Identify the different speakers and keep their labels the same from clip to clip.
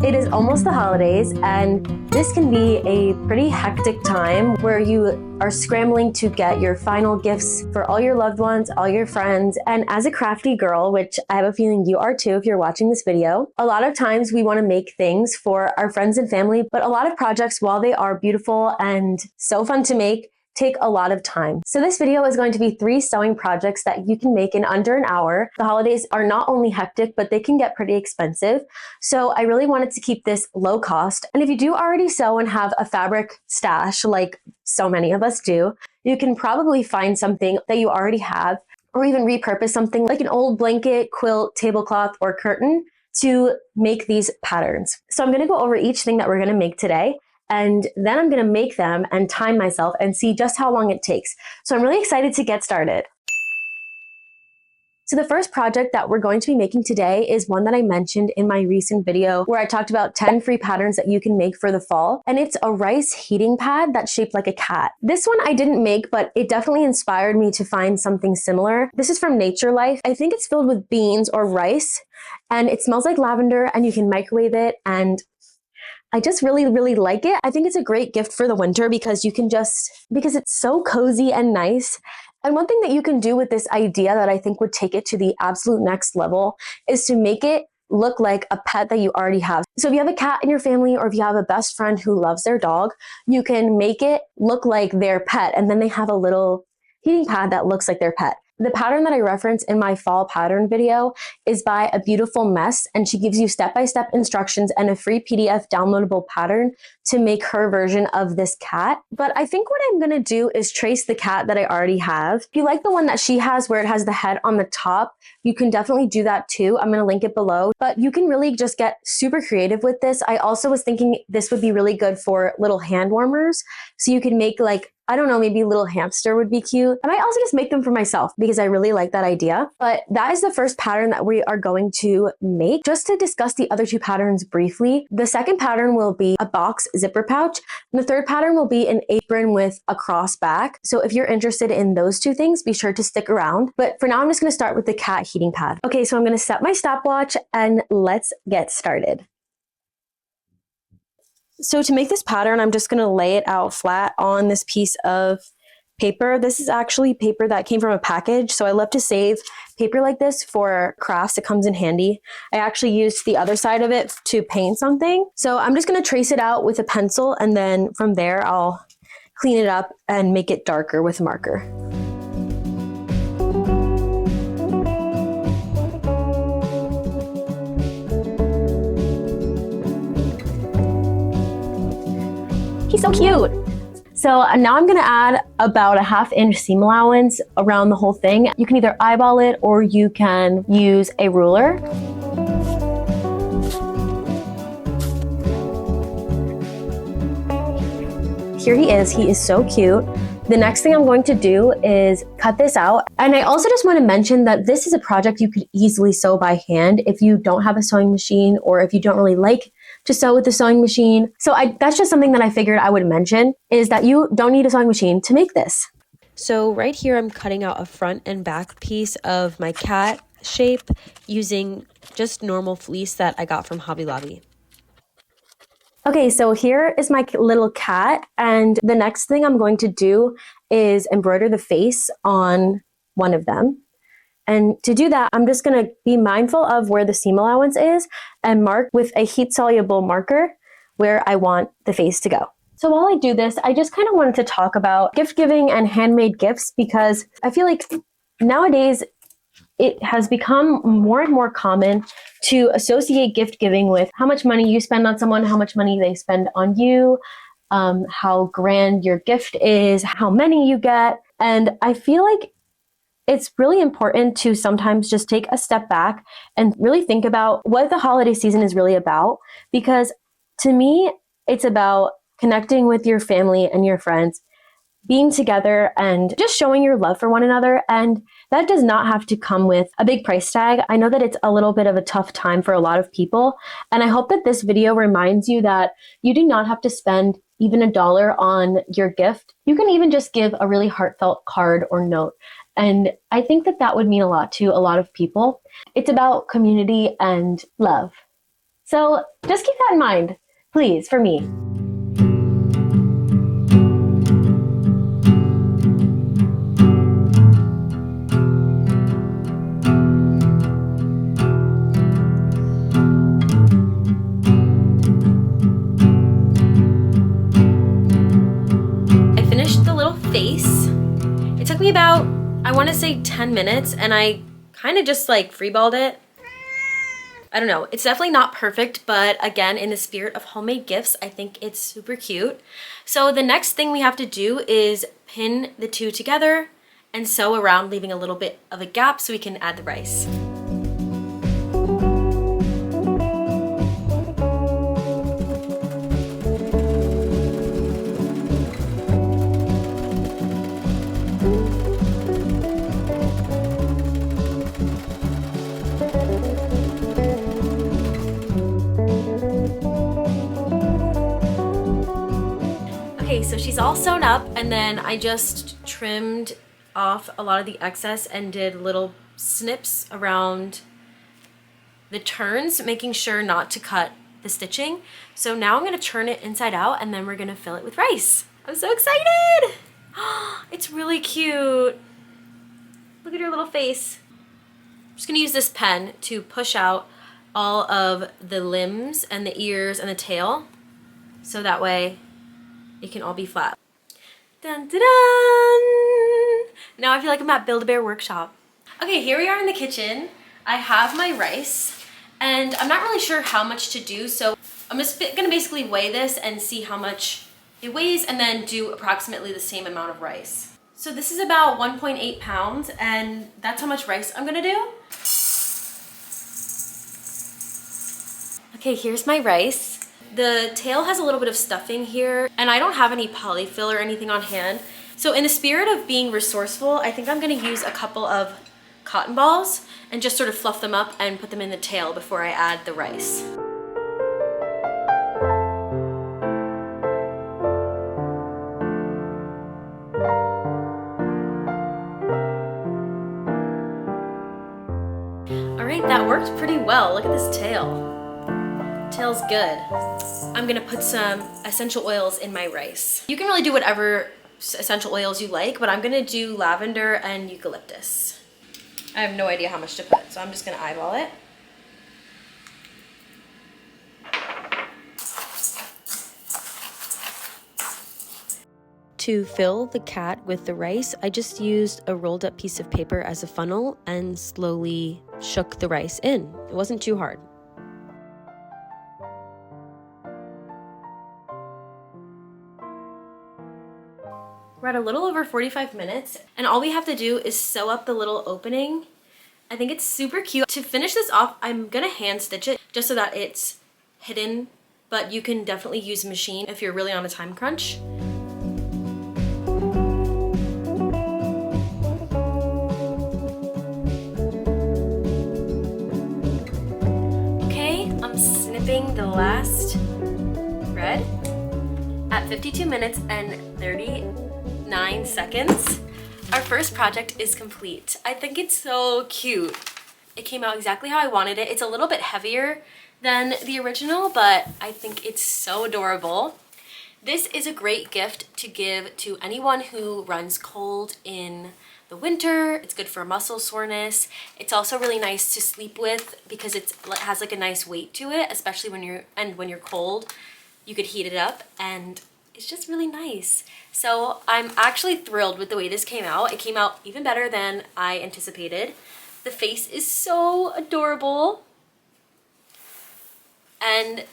Speaker 1: It is almost the holidays, and this can be a pretty hectic time where you are scrambling to get your final gifts for all your loved ones, all your friends. And as a crafty girl, which I have a feeling you are too if you're watching this video, a lot of times we want to make things for our friends and family, but a lot of projects, while they are beautiful and so fun to make, take a lot of time. So this video is going to be 3 sewing projects that you can make in under an hour. The holidays are not only hectic, but they can get pretty expensive. So I really wanted to keep this low cost. And if you do already sew and have a fabric stash, like so many of us do, you can probably find something that you already have, or even repurpose something like an old blanket, quilt, tablecloth, or curtain to make these patterns. So I'm going to go over each thing that we're going to make today. And then I'm going to make them and time myself and see just how long it takes. So I'm really excited to get started. So the first project that we're going to be making today is one that I mentioned in my recent video where I talked about 10 free patterns that you can make for the fall. And it's a rice heating pad that's shaped like a cat. This one I didn't make, but it definitely inspired me to find something similar. This is from Nature Life. I think it's filled with beans or rice, and it smells like lavender, and you can microwave it, and I just really, really like it. I think it's a great gift for the winter because it's so cozy and nice. And one thing that you can do with this idea that I think would take it to the absolute next level is to make it look like a pet that you already have. So if you have a cat in your family, or if you have a best friend who loves their dog, you can make it look like their pet. And then they have a little heating pad that looks like their pet. The pattern that I reference in my fall pattern video is by A Beautiful Mess, and she gives you step-by-step instructions and a free PDF downloadable pattern to make her version of this cat. But I think what I'm gonna do is trace the cat that I already have. If you like the one that she has where it has the head on the top, you can definitely do that too. I'm gonna link it below, but you can really just get super creative with this. I also was thinking this would be really good for little hand warmers. So you can make, like, I don't know, maybe a little hamster would be cute. I might also just make them for myself because I really like that idea. But that is the first pattern that we are going to make. Just to discuss the other 2 patterns briefly, the second pattern will be a box zipper pouch. And the third pattern will be an apron with a cross back. So if you're interested in those 2 things, be sure to stick around. But for now, I'm just gonna start with the cat heating pad. Okay, so I'm gonna set my stopwatch and let's get started. So to make this pattern, I'm just going to lay it out flat on this piece of paper. This is actually paper that came from a package. So I love to save paper like this for crafts. It comes in handy. I actually used the other side of it to paint something. So I'm just going to trace it out with a pencil, and then from there I'll clean it up and make it darker with a marker. He's so cute. So now I'm gonna add about a 1/2 inch seam allowance around the whole thing. You can either eyeball it or you can use a ruler. Here he is so cute. The next thing I'm going to do is cut this out. And I also just want to mention that this is a project you could easily sew by hand if you don't have a sewing machine, or if you don't really like to sew with a sewing machine. So that's just something that I figured I would mention, is that you don't need a sewing machine to make this.
Speaker 2: So right here, I'm cutting out a front and back piece of my cat shape using just normal fleece that I got from Hobby Lobby.
Speaker 1: Okay, so here is my little cat, and the next thing I'm going to do is embroider the face on one of them. And to do that, I'm just going to be mindful of where the seam allowance is and mark with a heat-soluble marker where I want the face to go. So while I do this, I just kind of wanted to talk about gift giving and handmade gifts, because I feel like nowadays it has become more and more common to associate gift giving with how much money you spend on someone, how much money they spend on you, how grand your gift is, how many you get. And I feel like it's really important to sometimes just take a step back and really think about what the holiday season is really about. Because to me, it's about connecting with your family and your friends, being together, and just showing your love for one another. And that does not have to come with a big price tag. I know that it's a little bit of a tough time for a lot of people. And I hope that this video reminds you that you do not have to spend even $1 on your gift. You can even just give a really heartfelt card or note. And I think that that would mean a lot to a lot of people. It's about community and love. So just keep that in mind, please, for me.
Speaker 2: I finished the little face. It took me about, I want to say 10 minutes, and I kind of just like freeballed it. I don't know, it's definitely not perfect, but again, in the spirit of homemade gifts, I think it's super cute. So the next thing we have to do is pin the two together and sew around, leaving a little bit of a gap so we can add the rice. Okay, so she's all sewn up, and then I just trimmed off a lot of the excess and did little snips around the turns, making sure not to cut the stitching. So now I'm gonna turn it inside out, and then we're gonna fill it with rice. I'm so excited! It's really cute. Look at her little face. I'm just gonna use this pen to push out all of the limbs and the ears and the tail, so that way it can all be flat. Dun, dun, dun. Now I feel like I'm at Build-A-Bear workshop. Okay, here we are in the kitchen. I have my rice, and I'm not really sure how much to do, so I'm just gonna basically weigh this and see how much it weighs, and then do approximately the same amount of rice. So this is about 1.8 pounds, and that's how much rice I'm gonna do. Okay, here's my rice. The tail has a little bit of stuffing here, and I don't have any polyfill or anything on hand. So in the spirit of being resourceful, I think I'm gonna use a couple of cotton balls and just sort of fluff them up and put them in the tail before I add the rice. All right, that worked pretty well. Look at this tail. Tail's good. I'm gonna put some essential oils in my rice. You can really do whatever essential oils you like, but I'm gonna do lavender and eucalyptus. I have no idea how much to put, so I'm just gonna eyeball it. To fill the cat with the rice, I just used a rolled up piece of paper as a funnel and slowly shook the rice in. It wasn't too hard. We're at a little over 45 minutes, and all we have to do is sew up the little opening. I think it's super cute. To finish this off, I'm gonna hand stitch it just so that it's hidden, but you can definitely use a machine if you're really on a time crunch. Okay, I'm snipping the last thread at 52 minutes and 39 seconds. Our first project is complete. I think it's so cute. It came out exactly how I wanted it. It's a little bit heavier than the original, but I think it's so adorable. This is a great gift to give to anyone who runs cold in the winter. It's good for muscle soreness. It's also really nice to sleep with because it has like a nice weight to it, especially when you're cold. You could heat it up, and it's just really nice. So I'm actually thrilled with the way this came out. It came out even better than I anticipated. The face is so adorable. And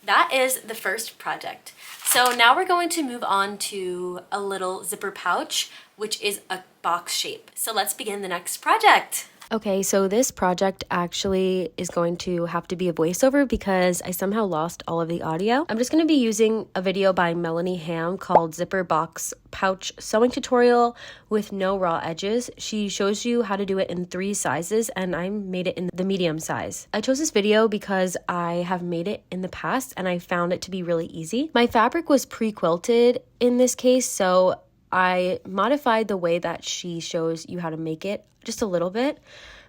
Speaker 2: that is the first project. So now we're going to move on to a little zipper pouch, which is a box shape. So let's begin the next project. Okay, so this project actually is going to have to be a voiceover because I somehow lost all of the audio. I'm just going to be using a video by Melanie Ham called Zipper Box Pouch Sewing Tutorial with No Raw Edges. She shows you how to do it in 3 sizes, and I made it in the medium size. I chose this video because I have made it in the past and I found it to be really easy. My fabric was pre-quilted in this case, so I modified the way that she shows you how to make it just a little bit.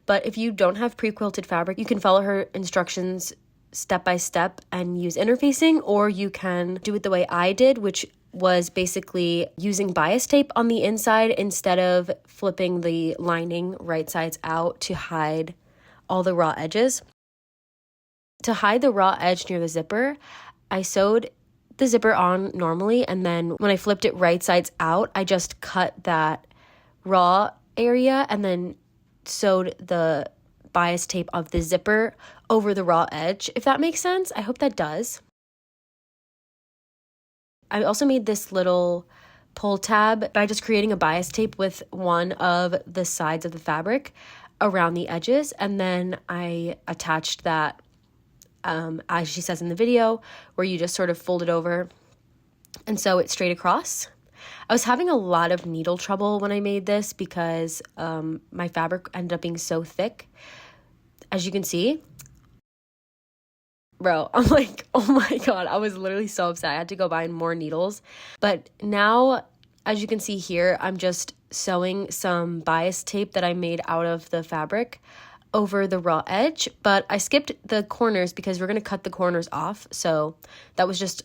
Speaker 2: But if you don't have pre-quilted fabric, you can follow her instructions step by step and use interfacing, or you can do it the way I did, which was basically using bias tape on the inside instead of flipping the lining right sides out to hide all the raw edges. To hide the raw edge near the zipper, I sewed the zipper on normally, and then when I flipped it right sides out, I just cut that raw area and then sewed the bias tape of the zipper over the raw edge, if that makes sense. I hope that does. I also made this little pull tab by just creating a bias tape with one of the sides of the fabric around the edges, and then I attached that as she says in the video, where you just sort of fold it over and sew it straight across. I was having a lot of needle trouble when I made this because my fabric ended up being so thick. As you can see, bro, I'm like, oh my God, I was literally so upset. I had to go buy more needles. But now, as you can see here, I'm just sewing some bias tape that I made out of the fabric over the raw edge, but I skipped the corners because we're going to cut the corners off. So that was just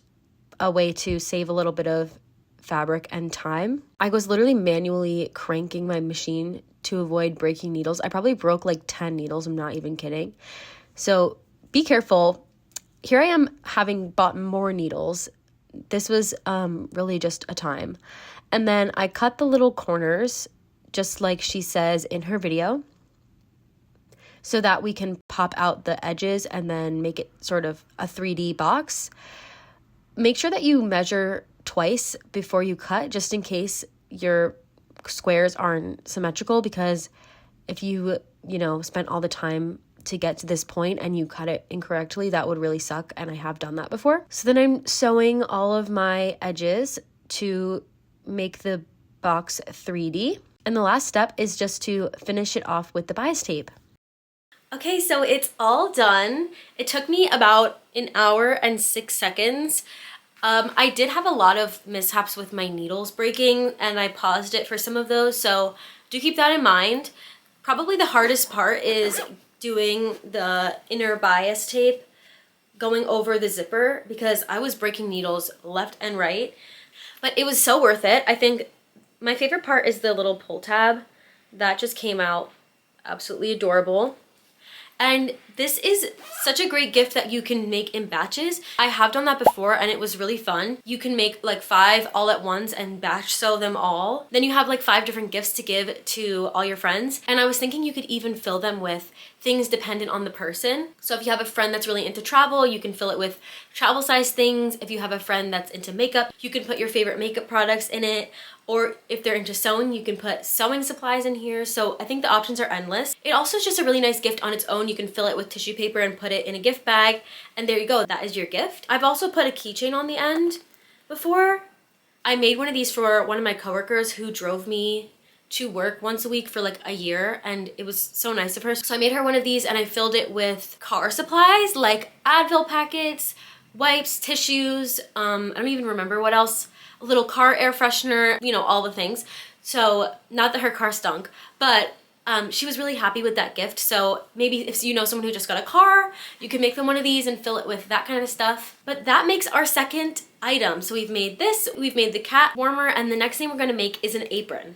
Speaker 2: a way to save a little bit of fabric and time. I was literally manually cranking my machine to avoid breaking needles. I probably broke like 10 needles. I'm not even kidding. So be careful. Here I am having bought more needles. This was really just a time. And then I cut the little corners just like she says in her video, so that we can pop out the edges and then make it sort of a 3D box. Make sure that you measure twice before you cut, just in case your squares aren't symmetrical, because if you spent all the time to get to this point and you cut it incorrectly, that would really suck, and I have done that before. So then I'm sewing all of my edges to make the box 3D. And the last step is just to finish it off with the bias tape. Okay, so it's all done. It took me about an hour and 6 seconds. I did have a lot of mishaps with my needles breaking, and I paused it for some of those, so do keep that in mind. Probably the hardest part is doing the inner bias tape going over the zipper, because I was breaking needles left and right, but it was so worth it. I think my favorite part is the little pull tab. That just came out absolutely adorable. And this is such a great gift that you can make in batches. I have done that before and it was really fun. You can make like 5 all at once and batch sew them all. Then you have like 5 different gifts to give to all your friends. And I was thinking you could even fill them with things dependent on the person. So if you have a friend that's really into travel, you can fill it with travel size things. If you have a friend that's into makeup, you can put your favorite makeup products in it. Or if they're into sewing, you can put sewing supplies in here. So I think the options are endless. It also is just a really nice gift on its own. You can fill it with tissue paper and put it in a gift bag. And there you go, that is your gift. I've also put a keychain on the end before. I made one of these for one of my coworkers who drove me to work once a week for like a year, and it was so nice of her. So I made her one of these and I filled it with car supplies like Advil packets, wipes, tissues, I don't even remember what else. A little car air freshener, you know, all the things. So not that her car stunk, but she was really happy with that gift. So maybe if you know someone who just got a car, you can make them one of these and fill it with that kind of stuff. But that makes our second item. So we've made this, we've made the cat warmer, and the next thing we're gonna make is an apron.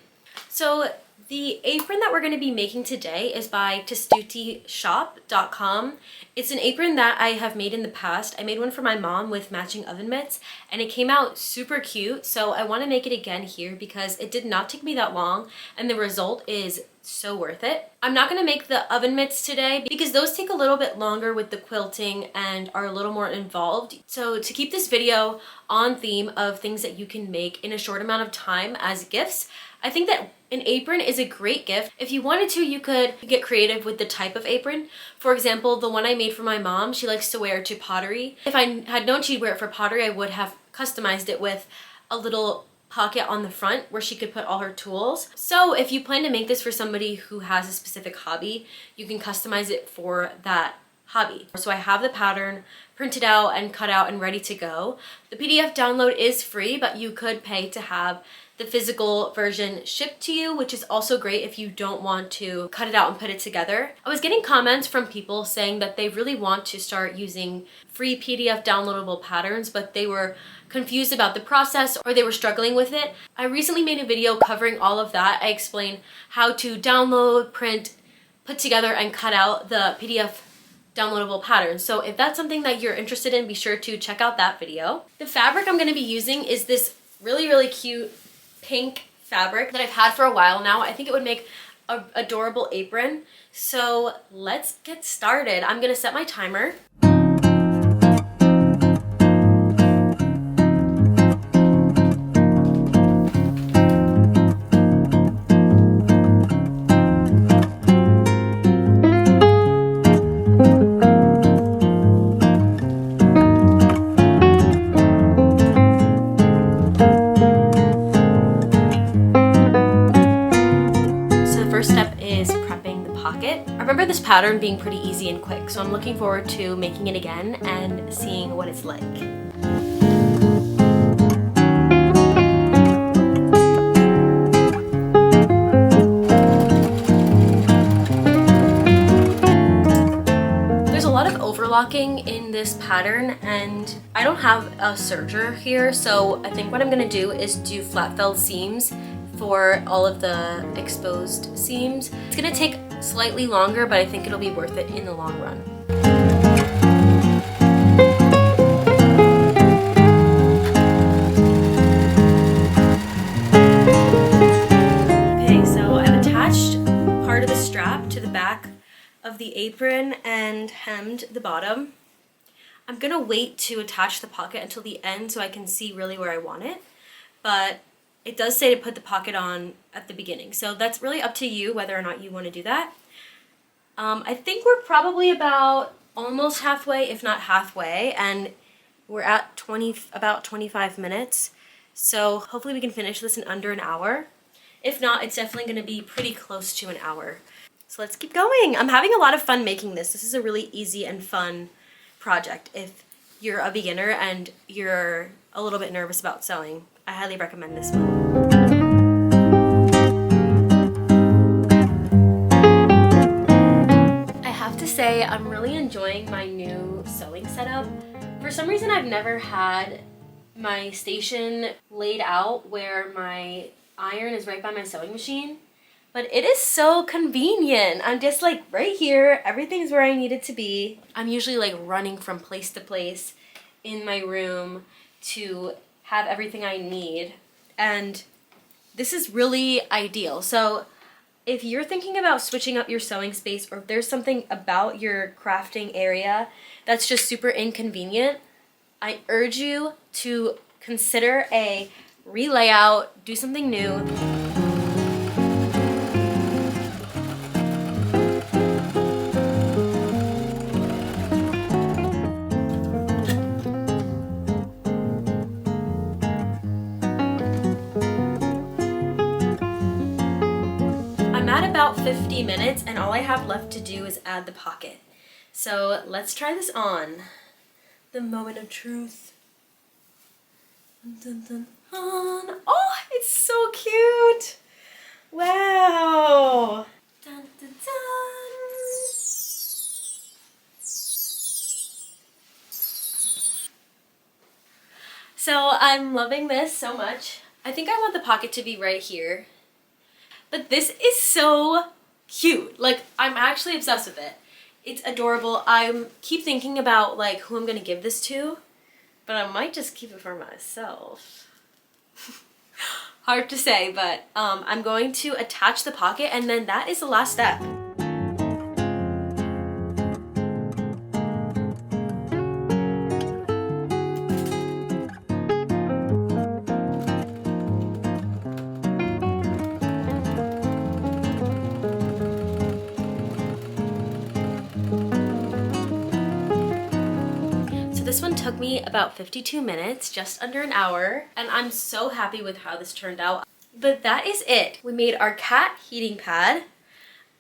Speaker 2: So the apron that we're going to be making today is by testutishop.com. It's an apron that I have made in the past. I made one for my mom with matching oven mitts and it came out super cute. So I want to make it again here because it did not take me that long and the result is so worth it. I'm not going to make the oven mitts today because those take a little bit longer with the quilting and are a little more involved. So to keep this video on theme of things that you can make in a short amount of time as gifts, I think that an apron is a great gift. If you wanted to, you could get creative with the type of apron. For example, the one I made for my mom, she likes to wear to pottery. If I had known she'd wear it for pottery, I would have customized it with a little pocket on the front where she could put all her tools. So if you plan to make this for somebody who has a specific hobby, you can customize it for that hobby. So I have the pattern printed out and cut out and ready to go. The PDF download is free, but you could pay to have the physical version shipped to you, which is also great if you don't want to cut it out and put it together. I was getting comments from people saying that they really want to start using free PDF downloadable patterns, but they were confused about the process or they were struggling with it. I recently made a video covering all of that. I explained how to download, print, put together, and cut out the PDF downloadable patterns. So if that's something that you're interested in, be sure to check out that video. The fabric I'm going to be using is this really cute pink fabric that I've had for a while now. I think it would make an adorable apron. So let's get started. I'm gonna set my timer. I remember this pattern being pretty easy and quick, so I'm looking forward to making it again and seeing what it's like. There's a lot of overlocking in this pattern and I don't have a serger here, so I think what I'm gonna do is do flat felled seams for all of the exposed seams. It's gonna take slightly longer, but I think it'll be worth it in the long run. Okay, so I've attached part of the strap to the back of the apron and hemmed the bottom. I'm gonna wait to attach the pocket until the end so I can see really where I want it, but it does say to put the pocket on at the beginning, so that's really up to you whether or not you want to do that. I think we're probably about almost halfway, if not halfway, and we're at about 25 minutes, so hopefully we can finish this in under an hour. If not, it's definitely going to be pretty close to an hour. So let's keep going. I'm having a lot of fun making this. This is a really easy and fun project. If you're a beginner and you're a little bit nervous about sewing, I highly recommend this one. I have to say, I'm really enjoying my new sewing setup. For some reason, I've never had my station laid out where my iron is right by my sewing machine, but it is so convenient. I'm just like right here, everything's where I need it to be. I'm usually like running from place to place in my room to have everything I need, and this is really ideal. So if you're thinking about switching up your sewing space, or if there's something about your crafting area that's just super inconvenient, I urge you to consider a relayout, do something new. I'm at about 50 minutes and all I have left to do is add the pocket. So let's try this on. The moment of truth. Dun, dun, dun. Oh, it's so cute! Wow! Dun, dun, dun. So I'm loving this so much. I think I want the pocket to be right here. But this is so cute. Like, I'm actually obsessed with it. It's adorable. I keep thinking about like who I'm gonna give this to, but I might just keep it for myself. Hard to say, but I'm going to attach the pocket and then that is the last step. This one took me about 52 minutes, just under an hour, and I'm so happy with how this turned out. But that is it. We made our cat heating pad,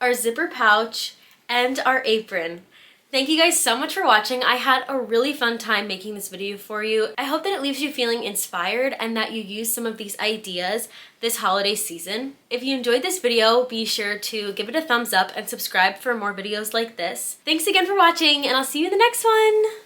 Speaker 2: our zipper pouch, and our apron. Thank you guys so much for watching. I had a really fun time making this video for you. I hope that it leaves you feeling inspired and that you use some of these ideas this holiday season. If you enjoyed this video, be sure to give it a thumbs up and subscribe for more videos like this. Thanks again for watching, and I'll see you in the next one.